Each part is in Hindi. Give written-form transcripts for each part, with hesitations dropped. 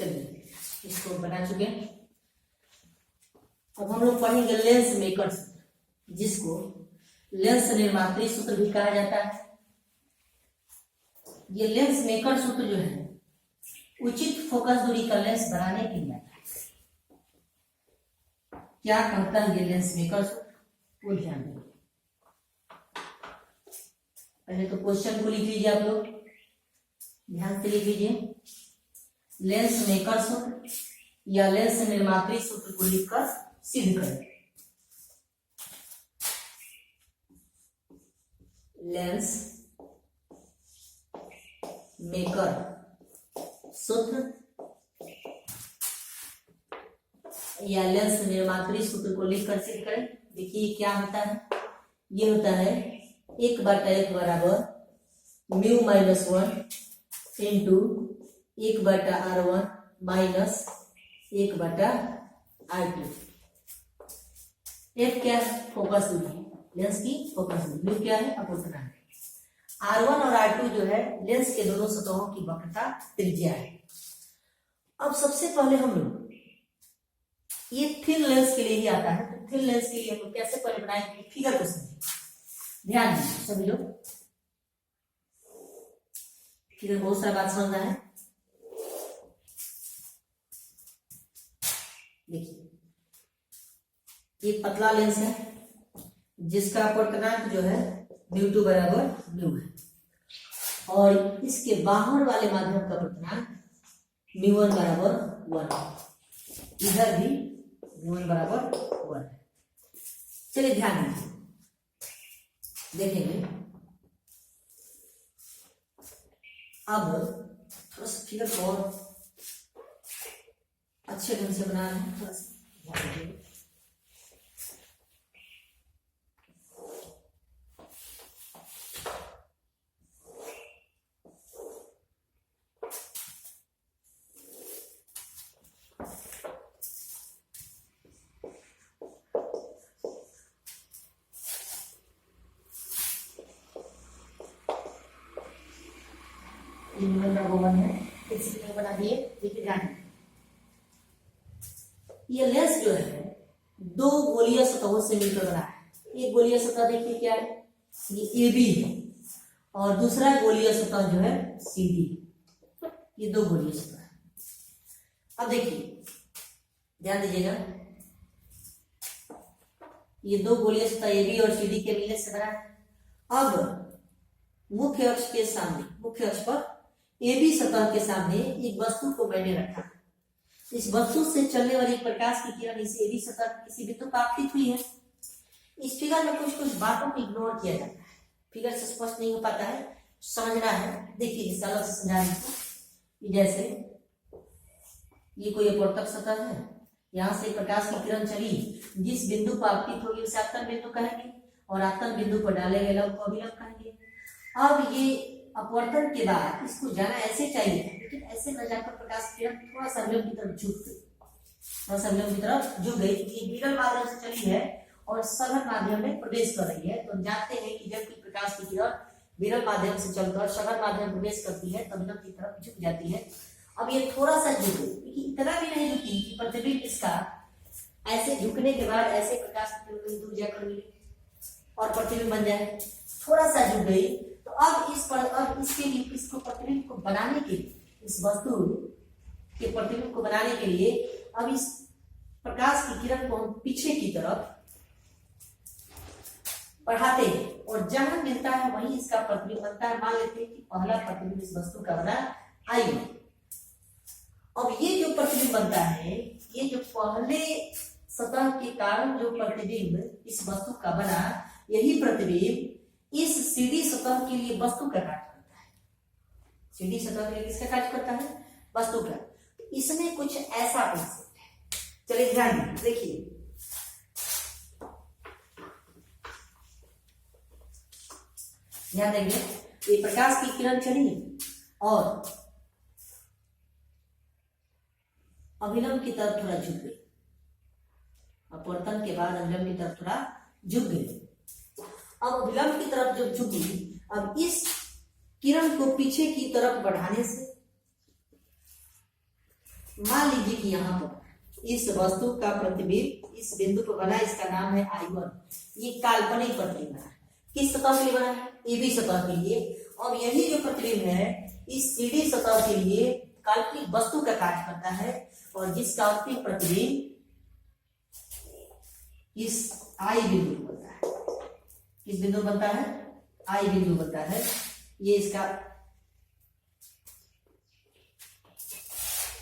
चलिए इसको बना चुके हैं। अब हम लोग पढ़ेंगे लेंस मेकर सूत्र, जिसको लेंस निर्मात्री सूत्र भी कहा जाता है। ये लेंस मेकर सूत्र जो है उचित फोकस दूरी का लेंस बनाने के लिए आता है। क्या कहता है ये लेंस मेकर सूत्र, वो ध्यान दें। पहले तो क्वेश्चन को लिख लीजिए, आप लोग ध्यान से लिख लीजिए। लेंस मेकर सूत्र या लेंस निर्मात्री सूत्र को लिखकर सिद्ध करें। लेंस मेकर सूत्र या लेंस निर्मात्री सूत्र को लिखकर सिद्ध करें। देखिए क्या होता है, ये होता है 1/1 बराबर mu minus 1 into 1/r1 minus 1/r2। F क्या है, फोकस दूरी, लेंस की फोकस दूरी। म्यू क्या है, अपवर्तनांक। R1 और R2 जो है लेंस के दोनों सतहों की वक्रता त्रिज्या है। अब सबसे पहले हम लोग ये थिन लेंस के लिए ही आता है, तो थिन लेंस के लिए हम लोग कैसे पहले बनाएंगे, फिगर को समझिए, ध्यान दीजिए सभी लोग। फिगर बहुत सारा बात समझना है। देखिए ये पतला लेंस है जिसका अपवर्तनांक जो है μ2 बराबर म्यू है, और इसके बाहर वाले माध्यम का अपवर्तनांक μ1 बराबर 1 है। इधर भी μ1 बराबर 1 है। चलिए ध्यान दीजिए, देखेंगे। अब थोड़ा सा फिगर को और अच्छे ढंग से बनाना है, थोड़ा सा ध्यान दीजिए। बना दिए। देखिए ध्यान, ये लेंस जो है दो गोलीय सतहों से मिलकर बना है। एक गोलीय सतह देखिए क्या है, ये AB है, और दूसरा गोलीय सतह जो है CD। ये दो गोलीय सतह है। अब देखिए ध्यान दीजिएगा, ये दो गोलीय सतह AB और CD के मिलने से बना है। अब मुख्य अक्ष के सामने, मुख्य अक्ष पर AB सतह के सामने एक वस्तु को मैंने रखा। इस वस्तु से चलने वाली प्रकाश की किरण इस AB सतह किसी बिंदु पर आपतित हुई है। इस फिगर में कुछ कुछ बातों को इग्नोर किया जाता है, फिगर से स्पष्ट नहीं हो पाता है, समझना है। देखिए इस अलग से समझा दीजिए। जैसे ये कोई अपवर्तक सतह है, यहाँ से प्रकाश की किरण चली, जिस बिंदु पर आपतित होगी उसे आपतन बिंदु कहेंगे, और आपतन बिंदु पर डाले गए लंब को अभिलंब कहेंगे। अब ये अपवर्तन के बाद इसको जाना ऐसे चाहिए, लेकिन ऐसे न जाकर प्रकाश की किरण थोड़ा सा अवलंब की तरफ झुक गई, थोड़ा सा अवलंब की तरफ झुक गई, क्योंकि विरल माध्यम से चली है और सघन माध्यम में प्रवेश कर रही है। तो हम जानते हैं कि जब कोई प्रकाश की किरण विरल माध्यम से चलकर सघन माध्यम में प्रवेश करती है तो अवलंब की तरफ झुक जाती है। अब ये थोड़ा सा झुक गई, लेकिन इतना भी नहीं झुकी कि प्रतिबिंब इसका ऐसे झुकने के बाद ऐसे प्रकाश की किरण दूर जाकर मिले और प्रतिबिंब बन जाए। थोड़ा सा झुक गई, तो अब इस पर, अब इसके लिए, इसको प्रतिबिंब को बनाने के लिए, इस वस्तु के प्रतिबिंब को बनाने के लिए अब इस प्रकाश की किरण को हम पीछे की तरफ बढ़ाते हैं, और जहां मिलता है वहीं इसका प्रतिबिंब बनता है। मान लेते हैं कि पहला प्रतिबिंब इस वस्तु का बना I। अब ये जो प्रतिबिंब बनता है, ये जो पहले सतह के कारण जो प्रतिबिंब इस वस्तु का बना, यही प्रतिबिंब इस CD सतह के लिए वस्तु का कार्य करता है। CD सतह के लिए किसका कार्य करता है, वस्तु का। तो इसमें कुछ ऐसा कॉन्सेप्ट है, चलिए ध्यान देखिए। ध्यान देंगे, ये प्रकाश की किरण चली और अभिलंब की तरफ थोड़ा झुक गई, अपवर्तन के बाद अभिलंब की तरफ थोड़ा झुक गई। अब अभिलंब की तरफ जब झुकी, अब इस किरण को पीछे की तरफ बढ़ाने से मान लीजिए कि यहाँ पर इस वस्तु का प्रतिबिंब इस बिंदु पर बना, इसका नाम है I1। ये काल्पनिक प्रतिबिंब है, किस सतह के लिए बना है? AB सतह के लिए। और यही जो प्रतिबिंब है इस CD सतह के लिए काल्पनिक वस्तु का कार्य करता है, और जिस काल्पनिक प्रतिबिंब इस I बिंदु बनता है, किस बिंदु बनता है? I बिंदु बनता है। ये इसका,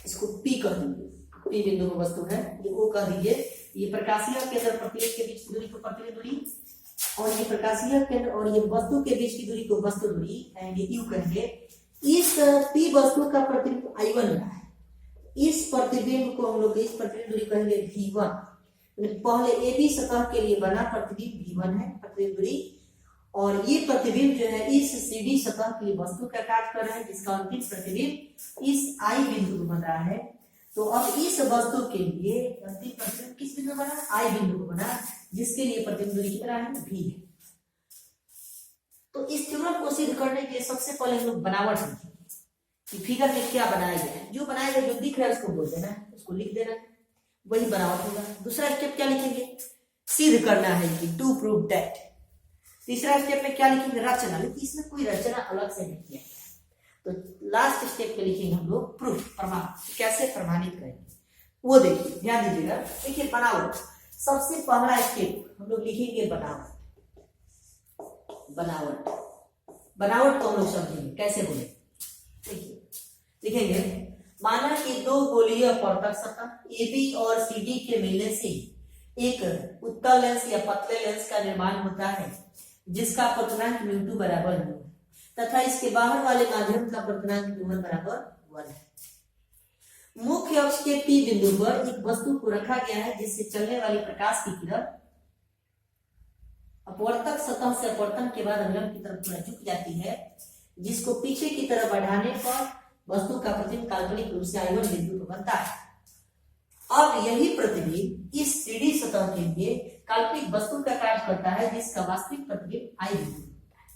इसको P कह दीजिए, P बिंदु को वस्तु है, ये O कह दीजिए। ये प्रकाशीय केंद्र प्रतिबिंब के बीच की दूरी को प्रतिबिंब दूरी, और ये प्रकाशीय केंद्र और ये वस्तु के बीच की दूरी को वस्तु दूरी कहेंगे, U कहेंगे। इस P वस्तु का प्रतिबिंब I1 है, इस प्रतिबिंब को हम लोग इस प्रतिबिंब दूरी कहेंगे V1। पहले AB सतह के लिए बना प्रतिबिंब V1 है प्रतिबिंब दूरी, और ये प्रतिबिंब जो है इस CD सतह के लिए वस्तु का कार्य कर रहा है, जिसका अंतिम प्रतिबिंब इस I बिंदु को बन रहा है। तो अब इस वस्तु के लिए अंतिम प्रतिबिंब किस बिंदु बना? I बिंदु को बना, जिसके लिए प्रतिबिंब दूरी कितना है? V है। तो इस थ्योरम को सिद्ध करने के लिए सबसे पहले हम लोग बनावट लिखेंगे कि फिगर में क्या बनाया गया है। जो बनाया गया, जो दिख रहा है उसको बोल देना है, उसको लिख देना है, वही बनावट होगा। दूसरा स्टेप क्या लिखेंगे? सिद्ध करना है कि टू प्रूव दैट। तीसरा स्टेप में क्या लिखेंगे? रचना। लेकिन इसमें कोई रचना अलग से नहीं किया गया। तो लास्ट स्टेप पे लिखेंगे हम लोग प्रूफ, प्रमाण। कैसे प्रमाणित करेंगे वो देखिए, ध्यान दीजिएगा। देखिए बनावट, सबसे पहला स्टेप हम लोग लिखेंगे बनावट। बनावट, बनावट को हम लोग समझेंगे कैसे बोले। देखिए लिखेंगे, माना कि दो गोलीय अपवर्तक सतह AB और CD के मिलने से एक उत्तल लेंस या पतले लेंस का निर्माण होता है, जिसका अपवर्तनांक μ2 बराबर है, तथा इसके बाहर वाले माध्यम का अपवर्तनांक μ1 बराबर 1 है। मुख्य अक्ष के P बिंदु पर एक वस्तु को रखा गया है, जिससे चलने वाली प्रकाश की किरण अपवर्तक सतह से अपवर्तन के बाद अवलंब की तरफ थोड़ा झुक जाती है, जिसको पीछे की तरफ बढ़ाने पर वस्तु का प्रतिबिंब काल्पनिक रूप से I1 बिंदु पर बनता है। अब यही प्रतिबिंब इस CD सतह के लिए काल्पनिक वस्तु का कार्य करता है, जिसका वास्तविक प्रतिबिंब I बिंदु बनता है।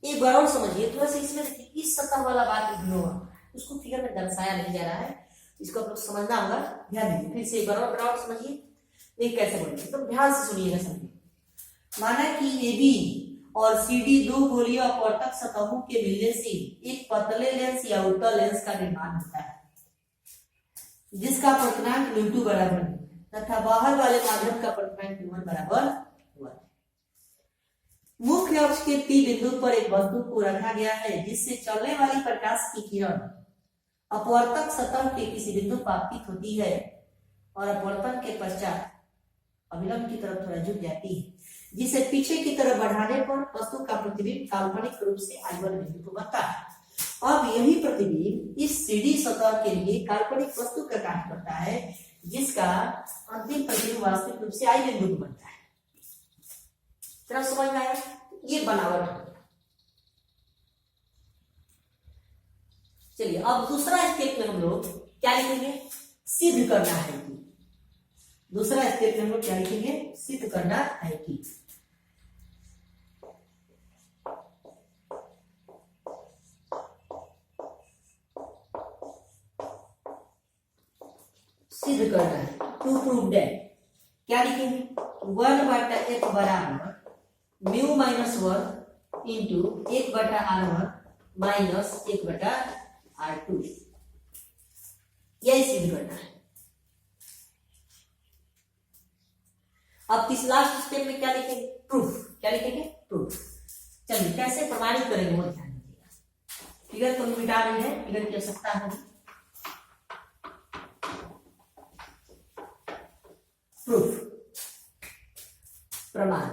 एक बार और समझिए, थोड़ा सा इसमें देखिए, इस सतह वाला बात इग्नोर, उसको फिगर में दर्शाया नहीं जा रहा है, इसको आप लोग समझना होगा। ध्यान दीजिए, फिर से एक बार और समझिए। देख कैसे बोलेंगे, तो ध्यान से सुनिएगा समझिए। माना कि AB और CD दो गोलीय अपवर्तक सतहों के मिलने से एक पतले लेंस या उत्तल लेंस का निर्माण होता है, जिसका अपवर्तनांक μ2 बराबर है, तथा बाहर वाले माध्यम का अपवर्तनांक μ1 बराबर 1 है। मुख्य अक्ष के P बिंदु पर एक वस्तु को रखा गया है, जिससे चलने वाली प्रकाश की किरण अपवर्तक सतह के किसी बिंदु पर आपतित होती है और अपवर्तन के पश्चात अभिलंब की तरफ थोड़ा झुक जाती है, जिसे पीछे की तरफ बढ़ाने पर वस्तु का प्रतिबिंब काल्पनिक रूप से I1 बिंदु को बनता है। अब यही प्रतिबिंब इस CD सतह के लिए काल्पनिक वस्तु का कार्य करता है, जिसका अंतिम प्रतिबिंब वास्तविक रूप से I बिंदु को बनता है। तरफ समझ में आया? ये बनावट है। चलिए अब दूसरा स्टेप में हम लोग क्या लिखेंगे? सिद्ध करना है कि, दूसरा स्टेप में हम लोग क्या लिखेंगे? सिद्ध करना है कि। सिद्ध करना है, टू प्रूव दैट। क्या लिखेंगे? 1/f बराबर mu minus 1 into 1/r1 minus 1/r2। यही सिद्ध करना है। अब इस लास्ट स्टेप में क्या लिखेंगे? प्रूफ। क्या लिखेंगे? प्रूफ। चलिए कैसे प्रमाणित करेंगे वो ध्यान दीजिएगा। फिगर को मिटा रही है, फिगर की आवश्यकता होगी। प्रूफ, प्रमाण।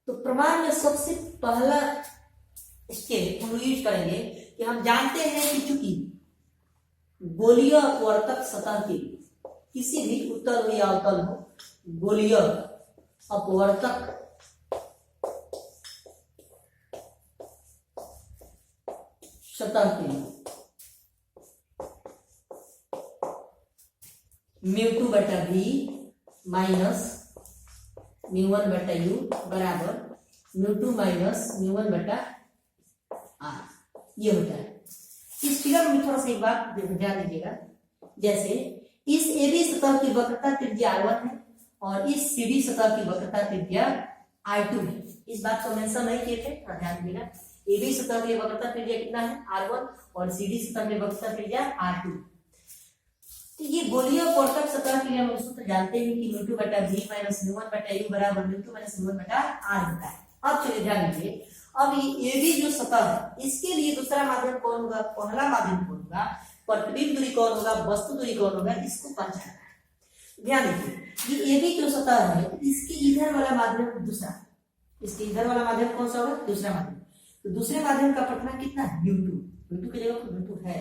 तो प्रमाण में सबसे पहला स्टेप हम यूज करेंगे कि हम जानते हैं कि चूंकि गोलीय अपवर्तक सतह के किसी भी उत्तल हो या अवतल हो, गोलीय अपवर्तक सतह के μ2/v माइनस म्यू1 बटा यू बराबर म्यू2 माइनस म्यू1 बटा आर, ये होता है। इस फिगर में थोड़ा सा एक बात ध्यान दीजिएगा, जैसे इस AB सतह की वक्रता त्रिज्या r1 है और इस CD सतह की वक्रता त्रिज्या r2 है। इस बात को मेंशन नहीं किए थे, थोड़ा ध्यान दीजिएगा। AB सतह की वक्रता त्रिज्या कितना है r1 और CD सतह की वक्रता त्रिज्या r2। तो ये गोलीय कोष्ठक सतह के लिए हम सूत्र जानते हैं कि म्यू2 बटा v माइनस म्यू1 बटा u बराबर म्यू2 माइनस म्यू1 बटा r होता है। अब चलिए ध्यान दीजिए, अब ये AB जो सतह है इसके लिए दूसरा माध्यम कौन होगा, पहला माध्यम कौन होगा, प्रतिबिंब दूरी कौन होगा, वस्तु दूरी कौन होगा, इसको पहचानना है। ध्यान दीजिए, ये AB जो सतह है इसके इधर वाला माध्यम दूसरा, इसके इधर वाला माध्यम कौन सा होगा, दूसरा माध्यम। तो दूसरे माध्यम का पटना कितना है, म्यू2, म्यू2 की जगह पर म्यू2 है,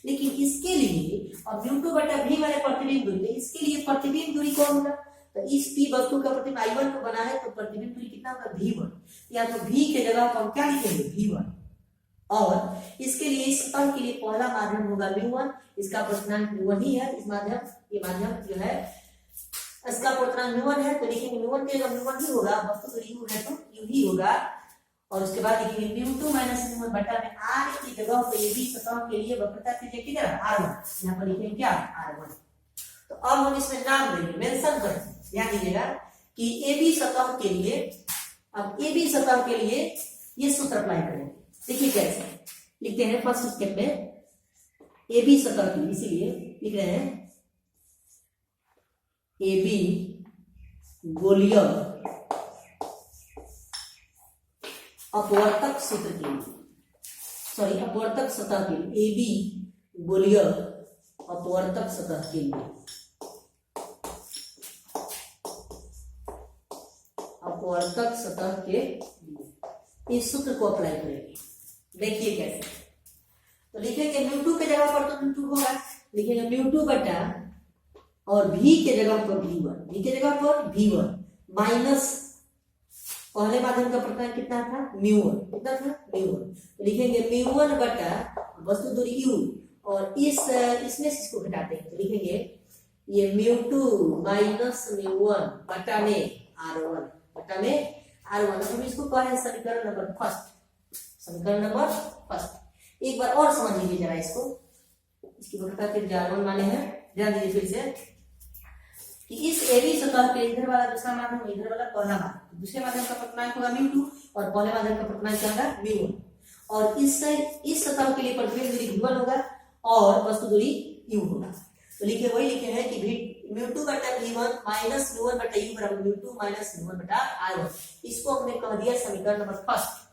लेकिन इसके लिए अब म्यू2 बटा v माने प्रतिबिंब दूरी, तो इसके लिए प्रतिबिंब दूरी कौन होगा, तो इस p वस्तु का प्रतिबिंब I1 को बना है तो प्रतिबिंब दूरी कितना होगा, v1, या तो v के जगह पर हम क्या लिखेंगे, v1, और इसके लिए इस सतह के लिए पहला माध्यम होगा म्यू1, इसका पूर्णांक म्यू1 ही है। इस माध्यम, ये माध्यम जो है इसका पूर्णांक म्यू1 है, तो लिखेंगे म्यू1 के जगह म्यू1 ही होगा, वस्तु दूरी u है तो u ही होगा, और उसके बाद लिखेंगे म्यू2 माइनस म्यू1 बटा में r की जगह पे AB सतह के लिए वक्रता त्रिज्या कितना है, r1, यहाँ पर लिखेंगे क्या, r1। तो अब हम इसमें नाम देंगे, मेंशन करेंगे, ध्यान दीजिएगा कि AB सतह के लिए, अब AB सतह के लिए ये सूत्र अप्लाई करेंगे। देखिए कैसे लिखते हैं, फर्स्ट स्टेप में AB सतह के लिए, इसीलिए लिख रहे हैं AB गोलीय अपवर्तक सूत्र के लिए, सॉरी अपवर्तक सतह के लिए, AB गोलीय अपवर्तक सतह के लिए, अपवर्तक सतह के लिए इस सूत्र को अप्लाई करेंगे। देखिए कैसे, तो लिखेंगे म्यू2 के जगह पर तो म्यू2 होगा, लिखेंगे म्यू2 बटा और v के जगह पर v1, v के जगह पर v1 माइनस पहले माध्यम का प्रत्यय कितना था, म्यू1, कितना था, म्यू1, तो लिखेंगे म्यू1 बटा वस्तु दूरी u, और इसमें से इसको घटाते हैं तो लिखेंगे ये म्यू2 माइनस म्यू1 बटा में r1, बटा में r1। हम इसको कह हैं समीकरण नंबर फर्स्ट, समीकरण नंबर फर्स्ट। एक बार और समझ लीजिए जरा इसको, इसकी वक्रता त्रिज्या r1 माने हैं। ध्यान दीजिए फिर से कि इस AB सतह पे इधर वाला दूसरा माध्यम, इधर वाला पहला माध्यम, दूसरे माध्यम का पूर्णांक होगा म्यू2 और पहले माध्यम का पूर्णांक क्या होगा, म्यू1, और इस सतह के लिए प्रतिबिंब दूरी v1 होगा और वस्तु दूरी u होगा। तो लिखे वही लिखे हैं कि म्यू2 बटा v1 माइनस म्यू1 बटा u बराबर म्यू2 माइनस म्यू1 बटा r1। इसको हमने कह दिया समीकरण नंबर फर्स्ट।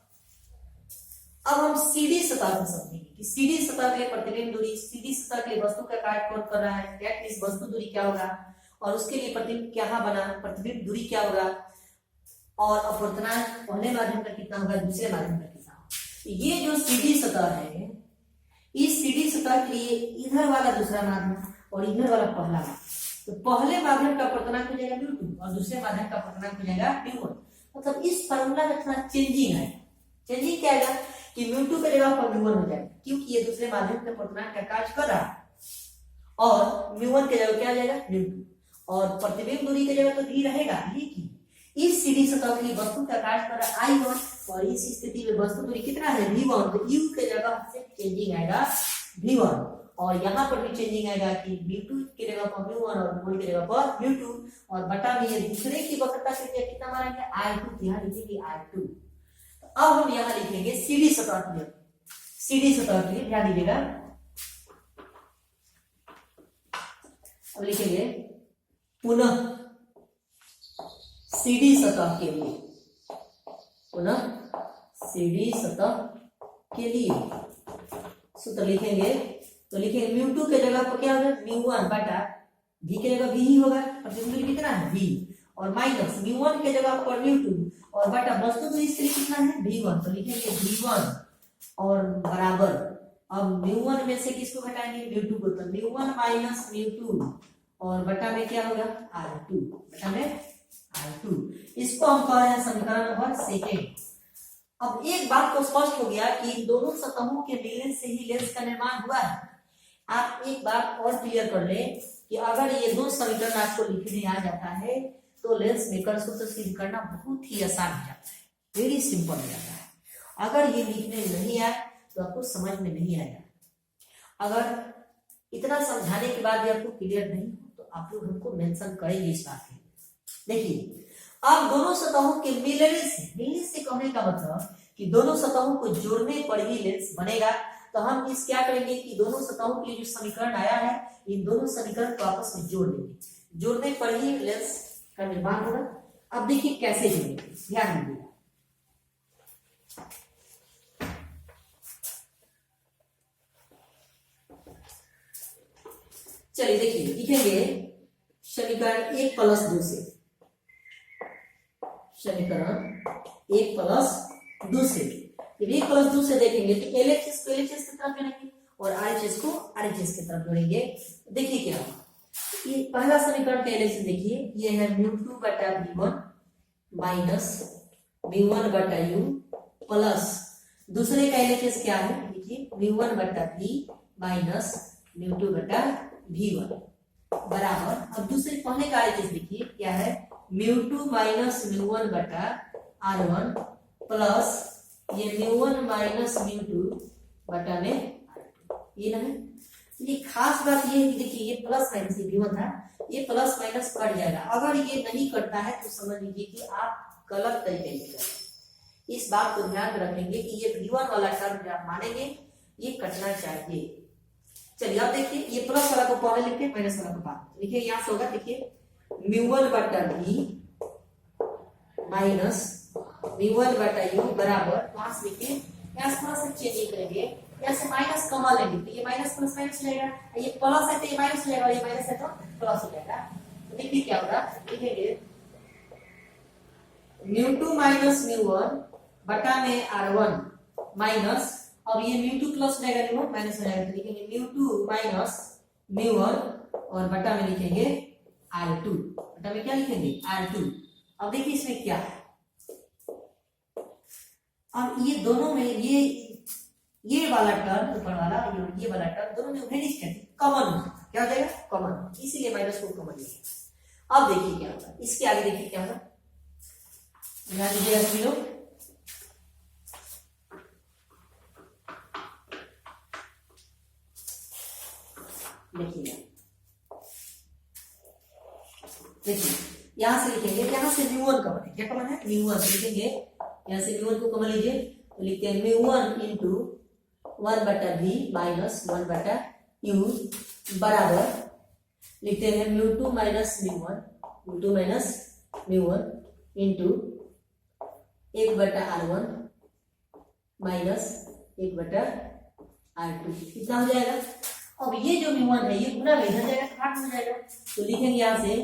अब हम CD सतह को समझेंगे कि CD सतह के लिए प्रतिबिंब दूरी, CD सतह के लिए वस्तु का कार्य कौन कर रहा है, दैट मींस वस्तु दूरी क्या होगा, और उसके लिए प्रतिबिंब क्या बना, प्रतिबिंब दूरी क्या होगा, और अपवर्तनांक पहले माध्यम का कितना होगा, दूसरे माध्यम का कितना होगा। ये जो CD सतह है, इस CD सतह के लिए इधर वाला दूसरा माध्यम और इधर वाला पहला माध्यम, तो पहले माध्यम का अपवर्तनांक हो जाएगा म्यू2 और दूसरे माध्यम का अपवर्तनांक हो जाएगा म्यू1। मतलब इस फार्मूला में थोड़ा चेंजिंग है। चेंजिंग क्या आएगा कि म्यू2 के जगह पर म्यू1 हो जाएगा, क्योंकि ये दूसरे माध्यम के अपवर्तनांक का कार्य कर रहा है, और म्यू1 के जगह क्या आ जाएगा, म्यू2, और प्रतिबिंब दूरी की जगह तो v रहेगा, लेकिन इस CD सतह के लिए वस्तु का कार्य कर रहा है I1, और इस स्थिति में वस्तु दूरी कितना है, v1, तो u के जगह से चेंजिंग आएगा v1, और यहाँ पर भी चेंजिंग आएगा कि v2 के जगह पर v1 और v1 के जगह पर v2, और बटा में ये दूसरे की वक्रता त्रिज्या कितना मानेंगे, I2, यहाँ लिखेंगे I2। तो अब हम यहाँ लिखेंगे CD सतह के लिए, CD सतह के लिए ध्यान दीजिएगा, अब लिखेंगे पुनः CD सतह के लिए, पुनः CD सतह के लिए सूत्र लिखेंगे, तो लिखेंगे म्यू2 के जगह पर क्या होगा, म्यू1 बटा v के जगह v ही होगा, प्रतिबिंब दूरी कितना है, v, और माइनस म्यू1 के जगह पर म्यू2 और बटा वस्तु दूरी इसके लिए कितना है, v1, तो लिखेंगे v1 और बराबर, अब म्यू1 में से किसको घटाएंगे, म्यू2 को, तो म्यू1 माइनस म्यू2 और बटा में क्या होगा, r2, बटा में r2। इसको हम कह रहे हैं समीकरण नंबर सेकेंड। अब एक बात तो स्पष्ट हो गया कि इन दोनों सतहों के मिलने से ही लेंस का निर्माण हुआ है। आप एक बात और क्लियर कर ले कि अगर ये दो समीकरण आपको लिखने आ जाता है तो लेंस मेकर सूत्र सिद्ध करना बहुत ही आसान हो जाता है, वेरी सिंपल हो जाता है। अगर ये लिखने नहीं आए तो आपको समझ में नहीं आएगा। अगर इतना समझाने के बाद भी आपको क्लियर नहीं हो तो आप लोग हमको मेंशन करेंगे इस बात में। देखिए अब दोनों सतहों के मिलने से कहने का मतलब कि दोनों सतहों को जोड़ने पर ही लेंस बनेगा। तो हम इस क्या करेंगे कि दोनों सतहों के लिए जो समीकरण आया है इन दोनों समीकरण को आपस में जोड़ देंगे, जोड़ने पर ही लेंस का निर्माण होगा। अब देखिए कैसे जोड़ेंगे, ध्यान दीजिएगा। चलिए देखिए लिखेंगे समीकरण 1 प्लस 2 से, समीकरण 1 प्लस 2 से, जब 1 प्लस 2 से देखेंगे तो LHS को LHS की तरफ जोड़ेंगे और RHS को RHS की तरफ जोड़ेंगे। देखिए क्या होगा, ये पहला समीकरण का LHS देखिए, ये है μ2 बटा v1 माइनस v1 बटा u प्लस दूसरे का LHS क्या है, देखिए v1 बटा v माइनस μ2 बटा v1 बराबर, अब दूसरे पहले का LHS देखिए क्या है, μ2 माइनस μ1 बटा r1 प्लस ये μ1 माइनस μ2 बटा में r2। ये नहीं, ये खास बात ये है कि देखिए ये प्लस माइनस ये v1 था, ये प्लस माइनस कट जाएगा। अगर ये नहीं कटता है तो समझ लीजिए कि आप गलत तरीके से कर रहे हैं। इस बात को ध्यान रखेंगे कि ये v1 वाला टर्म जो आप मानेंगे ये कटना चाहिए। चलिए अब देखिए ये प्लस वाला को पहले लिखते हैं, माइनस वाला को बाद लिखिए। यहां से होगा देखिए μ1 बटा v माइनस v1 बटा u बराबर, वहां से लिखिए यहां से थोड़ा सा चेंज करेंगे, यहां से माइनस कमा लेंगे तो ये माइनस प्लस माइनस हो जाएगा, ये प्लस है तो ये माइनस हो जाएगा, ये माइनस है तो प्लस हो जाएगा। तो देखिए क्या होगा, लिखेंगे μ2 माइनस μ1 बटा में r1 माइनस, अब ये μ2 प्लस हो जाएगा μ1 माइनस हो जाएगा, तो लिखेंगे μ2 माइनस μ1 और बटा में लिखेंगे r2, बटा में क्या लिखेंगे r2। अब देखिए इसमें क्या है, अब ये दोनों में ये वाला टर्म ऊपर वाला ये वाला टर्म दोनों में वेनिश करके कॉमन हो, क्या हो जाएगा कॉमन, इसीलिए माइनस को कॉमन लिया। अब देखिए क्या होगा, इसके आगे देखिए क्या होगा, ध्यान दीजिएगा सभी लोग। देखिए यहां से लिखेंगे, यहां से μ1 कॉमन है, क्या कॉमन है μ1 लिखेंगे, यहां से μ1 को कॉमन लीजिए तो लिखते हैं μ1 इंटू 1 बटा v माइनस 1 बटा u बराबर, लिखते हैं μ2 माइनस μ1 इंटू 1 बटा r1 माइनस 1 बटा r2, कितना हो जाएगा। अब ये जो μ1 है ये गुना में इधर जाएगा तो घाट हो जाएगा, तो लिखेंगे यहाँ से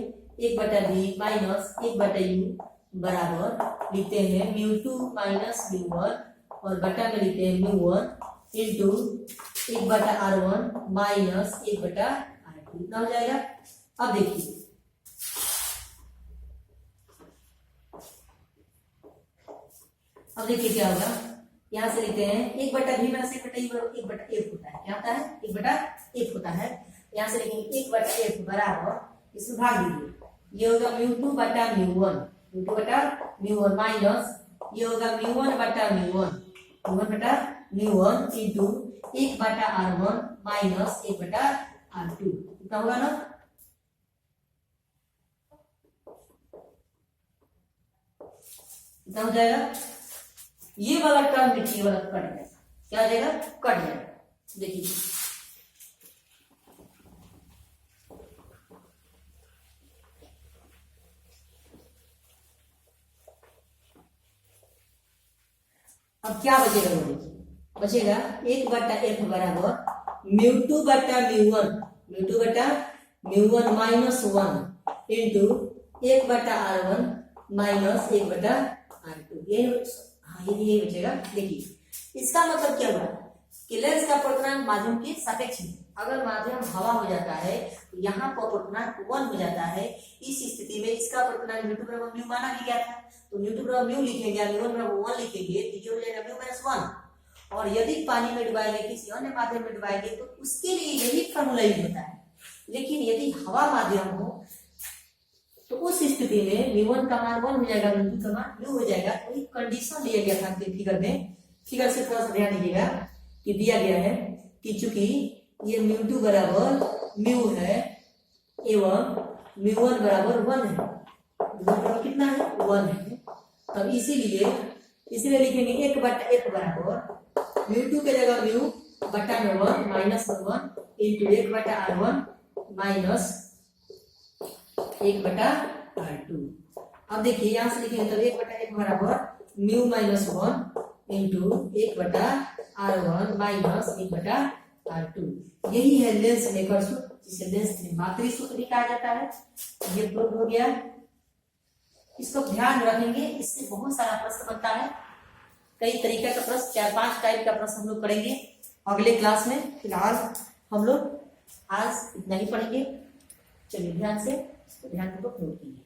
1 बटा v माइनस 1 बटा u बराबर, लिखते हैं μ2 माइनस μ1 और बटा में लिखते हैं μ1 इंटू 1 बटा r1 माइनस 1 बटा r2, कितना हो जाएगा। अब देखिए क्या होगा, यहां से लिखते हैं 1 बटा v माइनस 1 बटा u 1 बटा f होता है, क्या होता है 1 बटा f होता है। यहां से लिखेंगे 1 बटा f बराबर, इसमें भाग दीजिए, ये होगा μ2 बटा μ1 माइनस ये होगा μ1 बटा μ1 इंटू 1 बटा r1 माइनस 1 बटा r2, कितना होगा ना। कितना हो जाएगा, ये वाला टर्म देखिए वाला कट जाएगा, क्या हो जाएगा कट जाएगा। देखिए अब क्या बचेगा, वो देखिए बचेगा 1 बटा f बराबर μ2 बटा μ1 माइनस 1 इंटू 1 बटा r1 माइनस 1 बटा r2, यही बचेगा। देखिए इसका मतलब क्या हुआ कि लेंस का अपवर्तनांक माध्यम के सापेक्ष में, अगर माध्यम हवा हो जाता है तो यहाँ पर अपवर्तनांक 1 हो जाता है, इस स्थिति में इसका अपवर्तनांक μ2 बराबर म्यू माना भी गया था, तो μ2 बराबर म्यू लिखेंगे, μ1 बराबर 1 लिखेंगे, तो ये हो जाएगा म्यू माइनस 1। और यदि पानी में डुबाएंगे, किसी अन्य माध्यम में डुबाएंगे तो उसके लिए यही फॉर्मूला यूज होता है। लेकिन यदि हवा माध्यम हो तो उस स्थिति में म्यू1 का मान 1 हो जाएगा, म्यू2 का मान म्यू हो जाएगा। तो एक कंडीशन दिया गया था फिगर में, फिगर से थोड़ा सा ध्यान दीजिएगा कि दिया गया है कि चूंकि ये म्यू2 बराबर म्यू है एवं म्यू1 बराबर 1 है, बराबर कितना है 1 है, तब इसीलिए लिखेंगे 1/f बराबर म्यू2 के जगह म्यू बटा में 1 minus 1 into 1/r1 minus 1/r2। अब देखिए यहां से लिखेंगे तो 1/f बराबर mu minus 1 into 1/r1 minus 1/r2। यही है लेंस मेकर सूत्र, जिसे लेंस त्रिमात्री सूत्र भी कहा जाता है। ये प्रूव हो गया। इसको ध्यान रखेंगे, इससे बहुत सारा प्रश्न बनता है, कई तरीके का प्रश्न, 4-5 टाइप का प्रश्न हम लोग पढ़ेंगे अगले क्लास में। फिलहाल हम लोग आज इतना ही पढ़ेंगे। चलिए ध्यान से ध्यानपूर्वक नोट कीजिए।